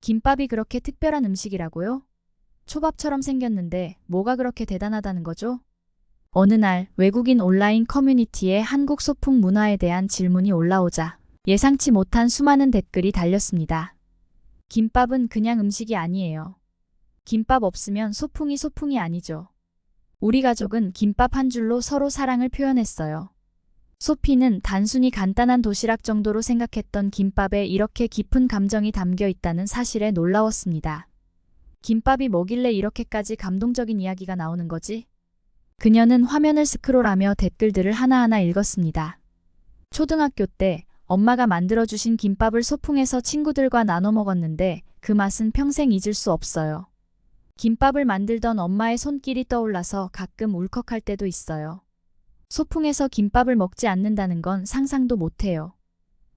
김밥이 그렇게 특별한 음식이라고요? 초밥처럼 생겼는데 뭐가 그렇게 대단하다는 거죠? 어느 날 외국인 온라인 커뮤니티에 한국 소풍 문화에 대한 질문이 올라오자 예상치 못한 수많은 댓글이 달렸습니다. 김밥은 그냥 음식이 아니에요. 김밥 없으면 소풍이 아니죠. 우리 가족은 김밥 한 줄로 서로 사랑을 표현했어요. 소피는 단순히 간단한 도시락 정도로 생각했던 김밥에 이렇게 깊은 감정이 담겨 있다는 사실에 놀라웠습니다. 김밥이 뭐길래 이렇게까지 감동적인 이야기가 나오는 거지? 그녀는 화면을 스크롤하며 댓글들을 하나하나 읽었습니다. 초등학교 때 엄마가 만들어주신 김밥을 소풍에서 친구들과 나눠 먹었는데 그 맛은 평생 잊을 수 없어요. 김밥을 만들던 엄마의 손길이 떠올라서 가끔 울컥할 때도 있어요. 소풍에서 김밥을 먹지 않는다는 건 상상도 못해요.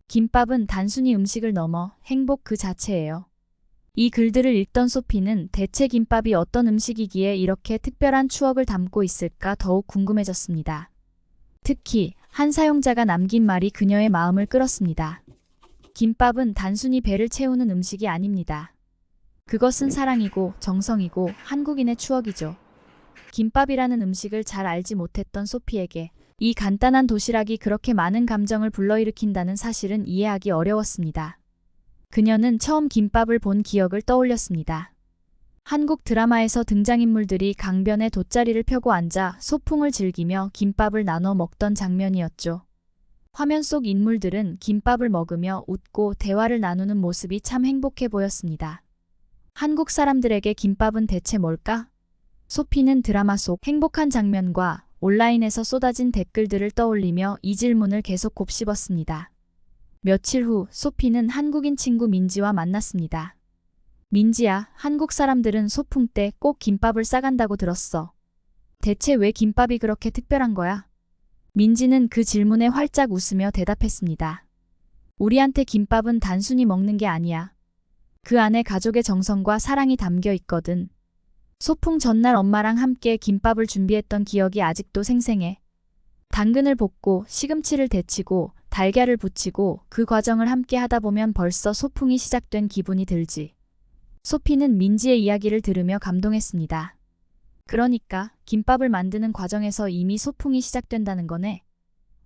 김밥은 단순히 음식을 넘어 행복 그 자체예요. 이 글들을 읽던 소피는 대체 김밥이 어떤 음식이기에 이렇게 특별한 추억을 담고 있을까 더욱 궁금해졌습니다. 특히 한 사용자가 남긴 말이 그녀의 마음을 끌었습니다. 김밥은 단순히 배를 채우는 음식이 아닙니다. 그것은 사랑이고 정성이고 한국인의 추억이죠. 김밥이라는 음식을 잘 알지 못했던 소피에게 이 간단한 도시락이 그렇게 많은 감정을 불러일으킨다는 사실은 이해하기 어려웠습니다. 그녀는 처음 김밥을 본 기억을 떠올렸습니다. 한국 드라마에서 등장인물들이 강변에 돗자리를 펴고 앉아 소풍을 즐기며 김밥을 나눠 먹던 장면이었죠. 화면 속 인물들은 김밥을 먹으며 웃고 대화를 나누는 모습이 참 행복해 보였습니다. 한국 사람들에게 김밥은 대체 뭘까? 소피는 드라마 속 행복한 장면과 온라인에서 쏟아진 댓글들을 떠올리며 이 질문을 계속 곱씹었습니다. 며칠 후 소피는 한국인 친구 민지와 만났습니다. 민지야, 한국 사람들은 소풍 때 꼭 김밥을 싸간다고 들었어. 대체 왜 김밥이 그렇게 특별한 거야? 민지는 그 질문에 활짝 웃으며 대답했습니다. 우리한테 김밥은 단순히 먹는 게 아니야. 그 안에 가족의 정성과 사랑이 담겨 있거든. 소풍 전날 엄마랑 함께 김밥을 준비했던 기억이 아직도 생생해. 당근을 볶고 시금치를 데치고 달걀을 부치고 그 과정을 함께 하다 보면 벌써 소풍이 시작된 기분이 들지. 소피는 민지의 이야기를 들으며 감동했습니다. 그러니까 김밥을 만드는 과정에서 이미 소풍이 시작된다는 거네.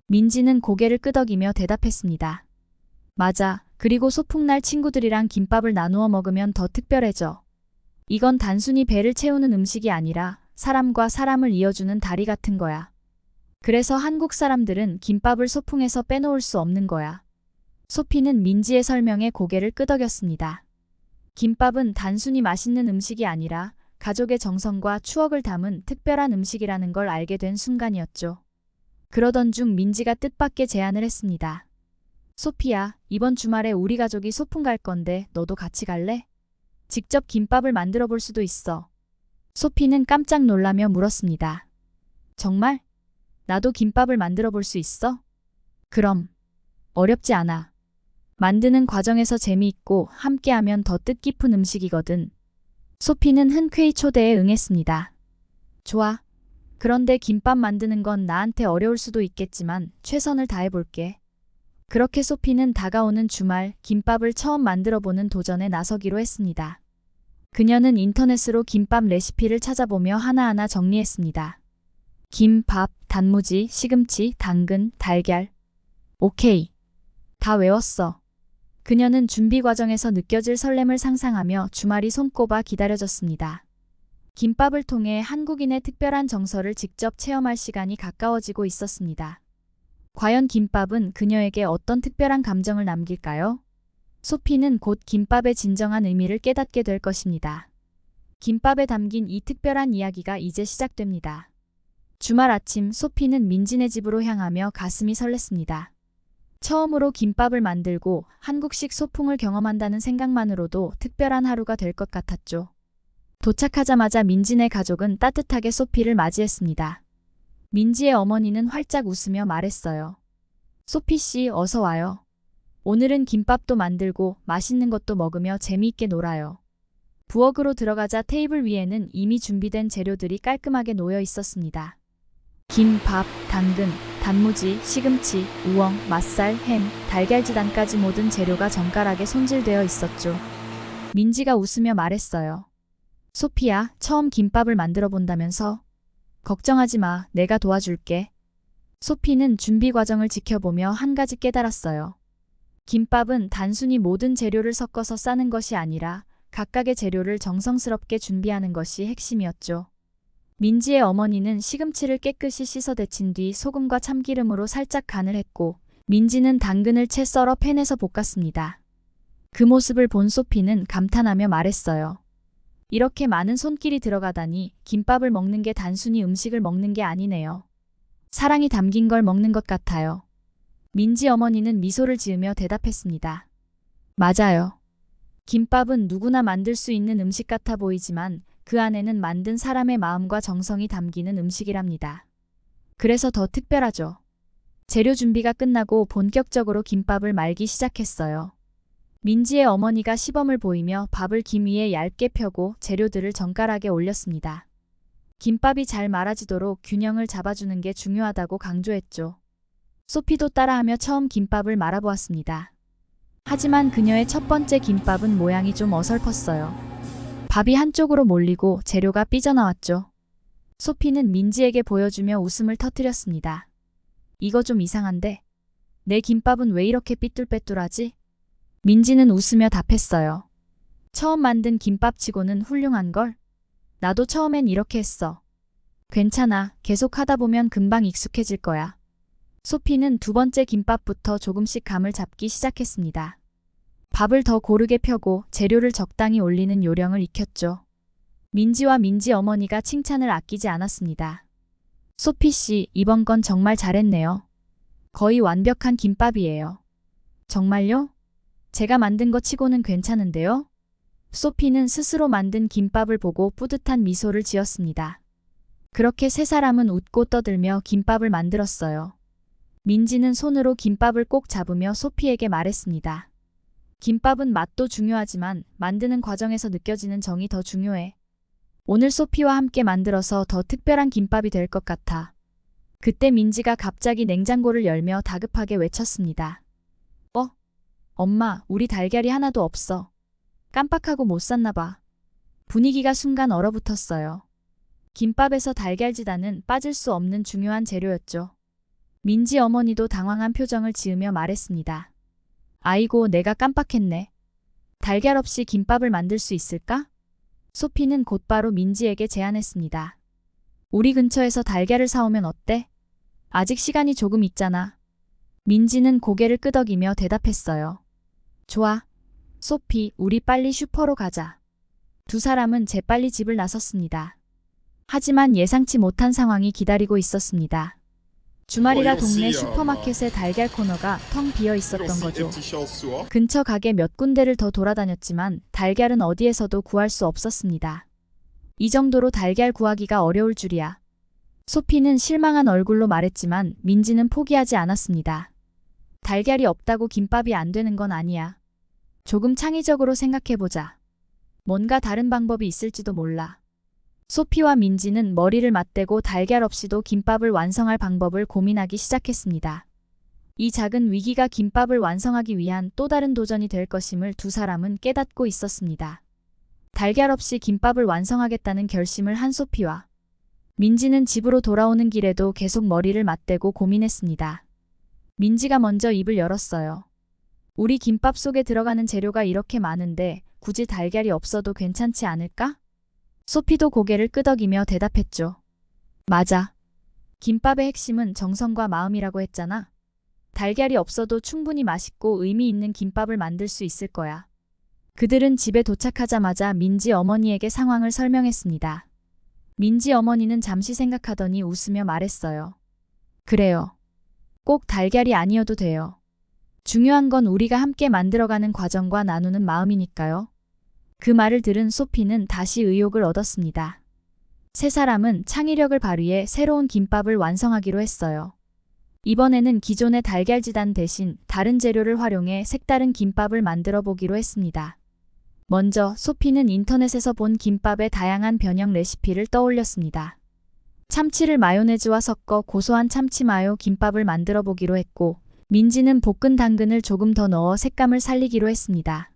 민지는 고개를 끄덕이며 대답했습니다. 맞아. 그리고 소풍날 친구들이랑 김밥을 나누어 먹으면 더 특별해져. 이건 단순히 배를 채우는 음식이 아니라 사람과 사람을 이어주는 다리 같은 거야. 그래서 한국 사람들은 김밥을 소풍에서 빼놓을 수 없는 거야. 소피는 민지의 설명에 고개를 끄덕였습니다. 김밥은 단순히 맛있는 음식이 아니라 가족의 정성과 추억을 담은 특별한 음식이라는 걸 알게 된 순간이었죠. 그러던 중 민지가 뜻밖의 제안을 했습니다. 소피야, 이번 주말에 우리 가족이 소풍 갈 건데 너도 같이 갈래? 직접 김밥을 만들어 볼 수도 있어. 소피는 깜짝 놀라며 물었습니다. 정말? 나도 김밥을 만들어 볼 수 있어? 그럼. 어렵지 않아. 만드는 과정에서 재미있고 함께하면 더 뜻깊은 음식이거든. 소피는 흔쾌히 초대에 응했습니다. 좋아. 그런데 김밥 만드는 건 나한테 어려울 수도 있겠지만 최선을 다해볼게. 그렇게 소피는 다가오는 주말 김밥을 처음 만들어보는 도전에 나서기로 했습니다. 그녀는 인터넷으로 김밥 레시피를 찾아보며 하나하나 정리했습니다. 김밥, 단무지, 시금치, 당근, 달걀. 오케이. 다 외웠어. 그녀는 준비 과정에서 느껴질 설렘을 상상하며 주말이 손꼽아 기다려졌습니다. 김밥을 통해 한국인의 특별한 정서를 직접 체험할 시간이 가까워지고 있었습니다. 과연 김밥은 그녀에게 어떤 특별한 감정을 남길까요? 소피는 곧 김밥의 진정한 의미를 깨닫게 될 것입니다. 김밥에 담긴 이 특별한 이야기가 이제 시작됩니다. 주말 아침 소피는 민지네 집으로 향하며 가슴이 설렜습니다. 처음으로 김밥을 만들고 한국식 소풍을 경험한다는 생각만으로도 특별한 하루가 될 것 같았죠. 도착하자마자 민지네 가족은 따뜻하게 소피를 맞이했습니다. 민지의 어머니는 활짝 웃으며 말했어요. 소피 씨, 어서 와요. 오늘은 김밥도 만들고 맛있는 것도 먹으며 재미있게 놀아요. 부엌으로 들어가자 테이블 위에는 이미 준비된 재료들이 깔끔하게 놓여 있었습니다. 김밥, 당근, 단무지, 시금치, 우엉, 맛살, 햄, 달걀지단까지 모든 재료가 정갈하게 손질되어 있었죠. 민지가 웃으며 말했어요. 소피야, 처음 김밥을 만들어 본다면서? 걱정하지 마, 내가 도와줄게. 소피는 준비 과정을 지켜보며 한 가지 깨달았어요. 김밥은 단순히 모든 재료를 섞어서 싸는 것이 아니라 각각의 재료를 정성스럽게 준비하는 것이 핵심이었죠. 민지의 어머니는 시금치를 깨끗이 씻어 데친 뒤 소금과 참기름으로 살짝 간을 했고, 민지는 당근을 채 썰어 팬에서 볶았습니다. 그 모습을 본 소피는 감탄하며 말했어요. 이렇게 많은 손길이 들어가다니 김밥을 먹는 게 단순히 음식을 먹는 게 아니네요. 사랑이 담긴 걸 먹는 것 같아요. 민지 어머니는 미소를 지으며 대답했습니다. 맞아요. 김밥은 누구나 만들 수 있는 음식 같아 보이지만 그 안에는 만든 사람의 마음과 정성이 담기는 음식이랍니다. 그래서 더 특별하죠. 재료 준비가 끝나고 본격적으로 김밥을 말기 시작했어요. 민지의 어머니가 시범을 보이며 밥을 김 위에 얇게 펴고 재료들을 젓가락에 올렸습니다. 김밥이 잘 말아지도록 균형을 잡아주는 게 중요하다고 강조했죠. 소피도 따라하며 처음 김밥을 말아보았습니다. 하지만 그녀의 첫 번째 김밥은 모양이 좀 어설펐어요. 밥이 한쪽으로 몰리고 재료가 삐져나왔죠. 소피는 민지에게 보여주며 웃음을 터뜨렸습니다. 이거 좀 이상한데? 내 김밥은 왜 이렇게 삐뚤빼뚤하지? 민지는 웃으며 답했어요. 처음 만든 김밥치고는 훌륭한걸? 나도 처음엔 이렇게 했어. 괜찮아. 계속 하다 보면 금방 익숙해질 거야. 소피는 두 번째 김밥부터 조금씩 감을 잡기 시작했습니다. 밥을 더 고르게 펴고 재료를 적당히 올리는 요령을 익혔죠. 민지와 민지 어머니가 칭찬을 아끼지 않았습니다. 소피 씨, 이번 건 정말 잘했네요. 거의 완벽한 김밥이에요. 정말요? 제가 만든 거 치고는 괜찮은데요? 소피는 스스로 만든 김밥을 보고 뿌듯한 미소를 지었습니다. 그렇게 세 사람은 웃고 떠들며 김밥을 만들었어요. 민지는 손으로 김밥을 꼭 잡으며 소피에게 말했습니다. 김밥은 맛도 중요하지만 만드는 과정에서 느껴지는 정이 더 중요해. 오늘 소피와 함께 만들어서 더 특별한 김밥이 될 것 같아. 그때 민지가 갑자기 냉장고를 열며 다급하게 외쳤습니다. 엄마, 우리 달걀이 하나도 없어. 깜빡하고 못 샀나 봐. 분위기가 순간 얼어붙었어요. 김밥에서 달걀지단은 빠질 수 없는 중요한 재료였죠. 민지 어머니도 당황한 표정을 지으며 말했습니다. 아이고, 내가 깜빡했네. 달걀 없이 김밥을 만들 수 있을까? 소피는 곧바로 민지에게 제안했습니다. 우리 근처에서 달걀을 사오면 어때? 아직 시간이 조금 있잖아. 민지는 고개를 끄덕이며 대답했어요. 좋아. 소피, 우리 빨리 슈퍼로 가자. 두 사람은 재빨리 집을 나섰습니다. 하지만 예상치 못한 상황이 기다리고 있었습니다. 주말이라 동네 슈퍼마켓의 달걀 코너가 텅 비어 있었던 거죠. 근처 가게 몇 군데를 더 돌아다녔지만 달걀은 어디에서도 구할 수 없었습니다. 이 정도로 달걀 구하기가 어려울 줄이야. 소피는 실망한 얼굴로 말했지만 민지는 포기하지 않았습니다. 달걀이 없다고 김밥이 안 되는 건 아니야. 조금 창의적으로 생각해보자. 뭔가 다른 방법이 있을지도 몰라. 소피와 민지는 머리를 맞대고 달걀 없이도 김밥을 완성할 방법을 고민하기 시작했습니다. 이 작은 위기가 김밥을 완성하기 위한 또 다른 도전이 될 것임을 두 사람은 깨닫고 있었습니다. 달걀 없이 김밥을 완성하겠다는 결심을 한 소피와 민지는 집으로 돌아오는 길에도 계속 머리를 맞대고 고민했습니다. 민지가 먼저 입을 열었어요. 우리 김밥 속에 들어가는 재료가 이렇게 많은데 굳이 달걀이 없어도 괜찮지 않을까? 소피도 고개를 끄덕이며 대답했죠. 맞아. 김밥의 핵심은 정성과 마음이라고 했잖아. 달걀이 없어도 충분히 맛있고 의미 있는 김밥을 만들 수 있을 거야. 그들은 집에 도착하자마자 민지 어머니에게 상황을 설명했습니다. 민지 어머니는 잠시 생각하더니 웃으며 말했어요. 그래요. 꼭 달걀이 아니어도 돼요. 중요한 건 우리가 함께 만들어가는 과정과 나누는 마음이니까요. 그 말을 들은 소피는 다시 의욕을 얻었습니다. 세 사람은 창의력을 발휘해 새로운 김밥을 완성하기로 했어요. 이번에는 기존의 달걀지단 대신 다른 재료를 활용해 색다른 김밥을 만들어 보기로 했습니다. 먼저 소피는 인터넷에서 본 김밥의 다양한 변형 레시피를 떠올렸습니다. 참치를 마요네즈와 섞어 고소한 참치마요 김밥을 만들어 보기로 했고, 민지는 볶은 당근을 조금 더 넣어 색감을 살리기로 했습니다.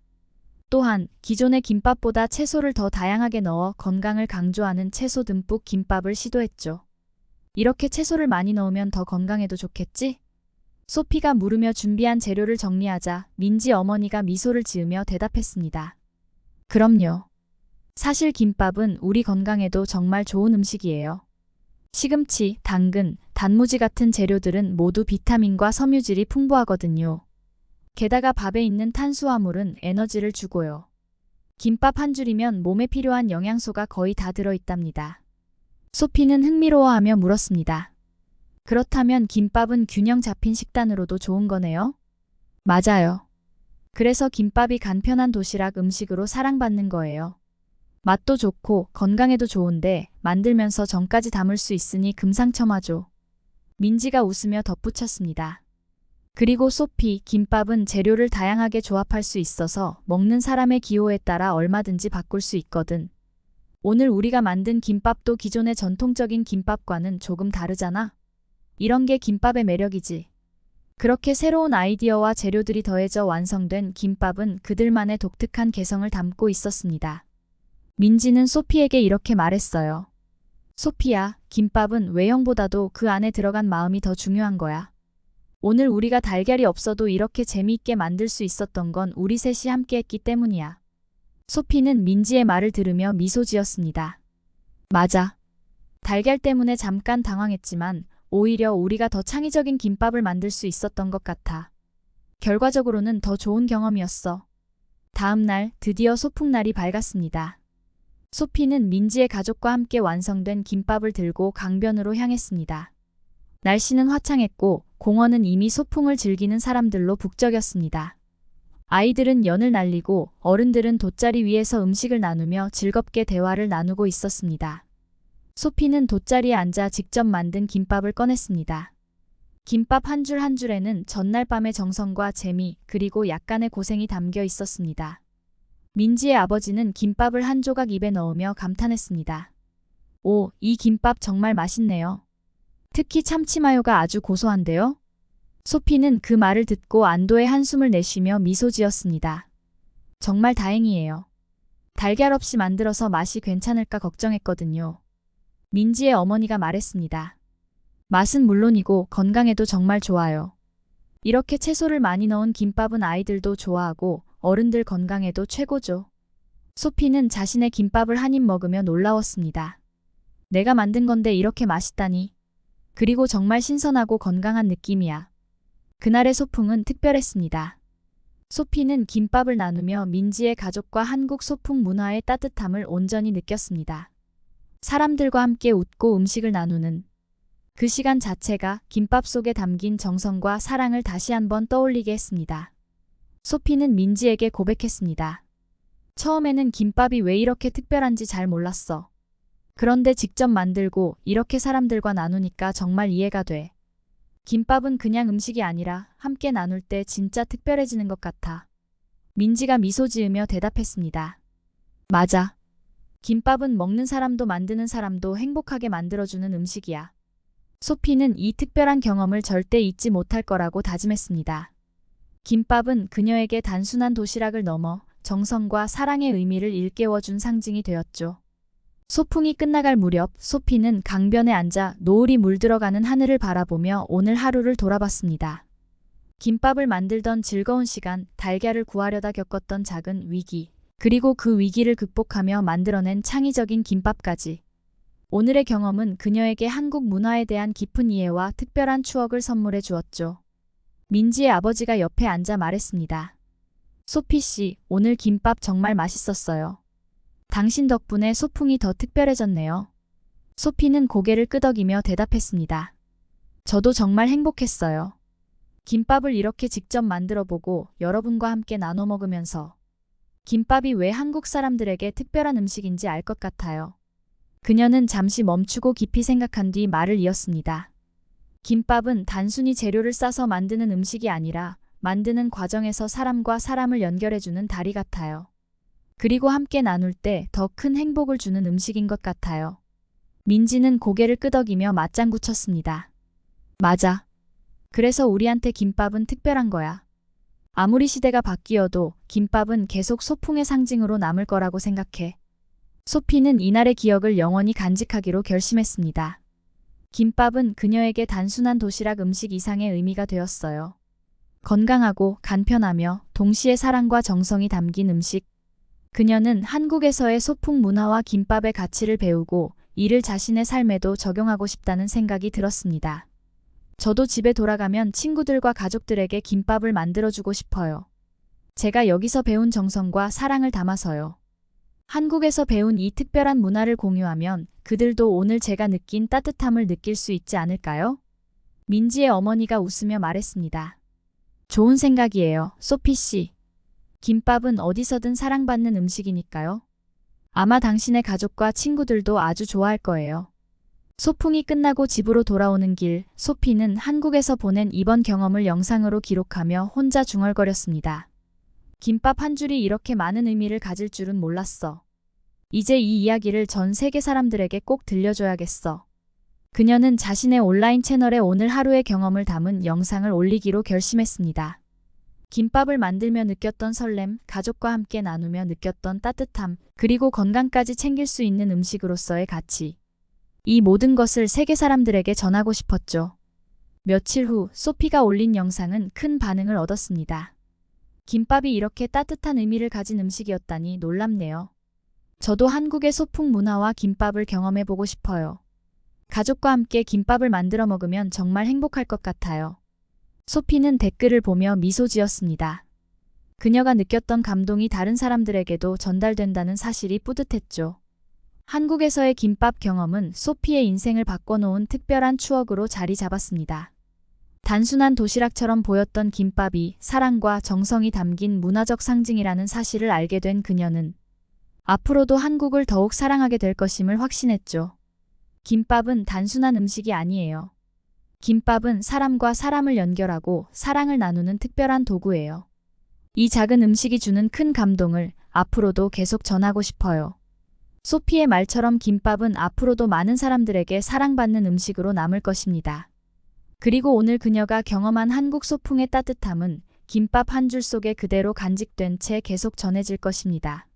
또한 기존의 김밥보다 채소를 더 다양하게 넣어 건강을 강조하는 채소 듬뿍 김밥을 시도했죠. 이렇게 채소를 많이 넣으면 더 건강에도 좋겠지? 소피가 물으며 준비한 재료를 정리하자 민지 어머니가 미소를 지으며 대답했습니다. 그럼요. 사실 김밥은 우리 건강에도 정말 좋은 음식이에요. 시금치, 당근, 단무지 같은 재료들은 모두 비타민과 섬유질이 풍부하거든요. 게다가 밥에 있는 탄수화물은 에너지를 주고요. 김밥 한 줄이면 몸에 필요한 영양소가 거의 다 들어있답니다. 소피는 흥미로워하며 물었습니다. 그렇다면 김밥은 균형 잡힌 식단으로도 좋은 거네요? 맞아요. 그래서 김밥이 간편한 도시락 음식으로 사랑받는 거예요. 맛도 좋고 건강에도 좋은데 만들면서 정까지 담을 수 있으니 금상첨화죠. 민지가 웃으며 덧붙였습니다. 그리고 소피, 김밥은 재료를 다양하게 조합할 수 있어서 먹는 사람의 기호에 따라 얼마든지 바꿀 수 있거든. 오늘 우리가 만든 김밥도 기존의 전통적인 김밥과는 조금 다르잖아? 이런 게 김밥의 매력이지. 그렇게 새로운 아이디어와 재료들이 더해져 완성된 김밥은 그들만의 독특한 개성을 담고 있었습니다. 민지는 소피에게 이렇게 말했어요. 소피야, 김밥은 외형보다도 그 안에 들어간 마음이 더 중요한 거야. 오늘 우리가 달걀이 없어도 이렇게 재미있게 만들 수 있었던 건 우리 셋이 함께했기 때문이야. 소피는 민지의 말을 들으며 미소 지었습니다. 맞아. 달걀 때문에 잠깐 당황했지만 오히려 우리가 더 창의적인 김밥을 만들 수 있었던 것 같아. 결과적으로는 더 좋은 경험이었어. 다음 날 드디어 소풍날이 밝았습니다. 소피는 민지의 가족과 함께 완성된 김밥을 들고 강변으로 향했습니다. 날씨는 화창했고 공원은 이미 소풍을 즐기는 사람들로 북적였습니다. 아이들은 연을 날리고 어른들은 돗자리 위에서 음식을 나누며 즐겁게 대화를 나누고 있었습니다. 소피는 돗자리에 앉아 직접 만든 김밥을 꺼냈습니다. 김밥 한 줄 한 줄에는 전날 밤의 정성과 재미 그리고 약간의 고생이 담겨 있었습니다. 민지의 아버지는 김밥을 한 조각 입에 넣으며 감탄했습니다. 오, 이 김밥 정말 맛있네요. 특히 참치마요가 아주 고소한데요? 소피는 그 말을 듣고 안도의 한숨을 내쉬며 미소 지었습니다. 정말 다행이에요. 달걀 없이 만들어서 맛이 괜찮을까 걱정했거든요. 민지의 어머니가 말했습니다. 맛은 물론이고 건강에도 정말 좋아요. 이렇게 채소를 많이 넣은 김밥은 아이들도 좋아하고 어른들 건강에도 최고죠. 소피는 자신의 김밥을 한 입 먹으며 놀라웠습니다. 내가 만든 건데 이렇게 맛있다니. 그리고 정말 신선하고 건강한 느낌이야. 그날의 소풍은 특별했습니다. 소피는 김밥을 나누며 민지의 가족과 한국 소풍 문화의 따뜻함을 온전히 느꼈습니다. 사람들과 함께 웃고 음식을 나누는 그 시간 자체가 김밥 속에 담긴 정성과 사랑을 다시 한번 떠올리게 했습니다. 소피는 민지에게 고백했습니다. 처음에는 김밥이 왜 이렇게 특별한지 잘 몰랐어. 그런데 직접 만들고 이렇게 사람들과 나누니까 정말 이해가 돼. 김밥은 그냥 음식이 아니라 함께 나눌 때 진짜 특별해지는 것 같아. 민지가 미소 지으며 대답했습니다. 맞아. 김밥은 먹는 사람도 만드는 사람도 행복하게 만들어주는 음식이야. 소피는 이 특별한 경험을 절대 잊지 못할 거라고 다짐했습니다. 김밥은 그녀에게 단순한 도시락을 넘어 정성과 사랑의 의미를 일깨워준 상징이 되었죠. 소풍이 끝나갈 무렵 소피는 강변에 앉아 노을이 물들어가는 하늘을 바라보며 오늘 하루를 돌아봤습니다. 김밥을 만들던 즐거운 시간, 달걀을 구하려다 겪었던 작은 위기, 그리고 그 위기를 극복하며 만들어낸 창의적인 김밥까지. 오늘의 경험은 그녀에게 한국 문화에 대한 깊은 이해와 특별한 추억을 선물해 주었죠. 민지의 아버지가 옆에 앉아 말했습니다. 소피 씨, 오늘 김밥 정말 맛있었어요. 당신 덕분에 소풍이 더 특별해졌네요. 소피는 고개를 끄덕이며 대답했습니다. 저도 정말 행복했어요. 김밥을 이렇게 직접 만들어 보고 여러분과 함께 나눠 먹으면서 김밥이 왜 한국 사람들에게 특별한 음식인지 알 것 같아요. 그녀는 잠시 멈추고 깊이 생각한 뒤 말을 이었습니다. 김밥은 단순히 재료를 싸서 만드는 음식이 아니라 만드는 과정에서 사람과 사람을 연결해주는 다리 같아요. 그리고 함께 나눌 때 더 큰 행복을 주는 음식인 것 같아요. 민지는 고개를 끄덕이며 맞장구 쳤습니다. 맞아. 그래서 우리한테 김밥은 특별한 거야. 아무리 시대가 바뀌어도 김밥은 계속 소풍의 상징으로 남을 거라고 생각해. 소피는 이날의 기억을 영원히 간직하기로 결심했습니다. 김밥은 그녀에게 단순한 도시락 음식 이상의 의미가 되었어요. 건강하고 간편하며 동시에 사랑과 정성이 담긴 음식. 그녀는 한국에서의 소풍 문화와 김밥의 가치를 배우고 이를 자신의 삶에도 적용하고 싶다는 생각이 들었습니다. 저도 집에 돌아가면 친구들과 가족들에게 김밥을 만들어주고 싶어요. 제가 여기서 배운 정성과 사랑을 담아서요. 한국에서 배운 이 특별한 문화를 공유하면 그들도 오늘 제가 느낀 따뜻함을 느낄 수 있지 않을까요? 민지의 어머니가 웃으며 말했습니다. 좋은 생각이에요, 소피 씨. 김밥은 어디서든 사랑받는 음식이니까요. 아마 당신의 가족과 친구들도 아주 좋아할 거예요. 소풍이 끝나고 집으로 돌아오는 길, 소피는 한국에서 보낸 이번 경험을 영상으로 기록하며 혼자 중얼거렸습니다. 김밥 한 줄이 이렇게 많은 의미를 가질 줄은 몰랐어. 이제 이 이야기를 전 세계 사람들에게 꼭 들려줘야겠어. 그녀는 자신의 온라인 채널에 오늘 하루의 경험을 담은 영상을 올리기로 결심했습니다. 김밥을 만들며 느꼈던 설렘, 가족과 함께 나누며 느꼈던 따뜻함, 그리고 건강까지 챙길 수 있는 음식으로서의 가치. 이 모든 것을 세계 사람들에게 전하고 싶었죠. 며칠 후 소피가 올린 영상은 큰 반응을 얻었습니다. 김밥이 이렇게 따뜻한 의미를 가진 음식이었다니 놀랍네요. 저도 한국의 소풍 문화와 김밥을 경험해보고 싶어요. 가족과 함께 김밥을 만들어 먹으면 정말 행복할 것 같아요. 소피는 댓글을 보며 미소 지었습니다. 그녀가 느꼈던 감동이 다른 사람들에게도 전달된다는 사실이 뿌듯했죠. 한국에서의 김밥 경험은 소피의 인생을 바꿔놓은 특별한 추억으로 자리 잡았습니다. 단순한 도시락처럼 보였던 김밥이 사랑과 정성이 담긴 문화적 상징이라는 사실을 알게 된 그녀는 앞으로도 한국을 더욱 사랑하게 될 것임을 확신했죠. 김밥은 단순한 음식이 아니에요. 김밥은 사람과 사람을 연결하고 사랑을 나누는 특별한 도구예요. 이 작은 음식이 주는 큰 감동을 앞으로도 계속 전하고 싶어요. 소피의 말처럼 김밥은 앞으로도 많은 사람들에게 사랑받는 음식으로 남을 것입니다. 그리고 오늘 그녀가 경험한 한국 소풍의 따뜻함은 김밥 한 줄 속에 그대로 간직된 채 계속 전해질 것입니다.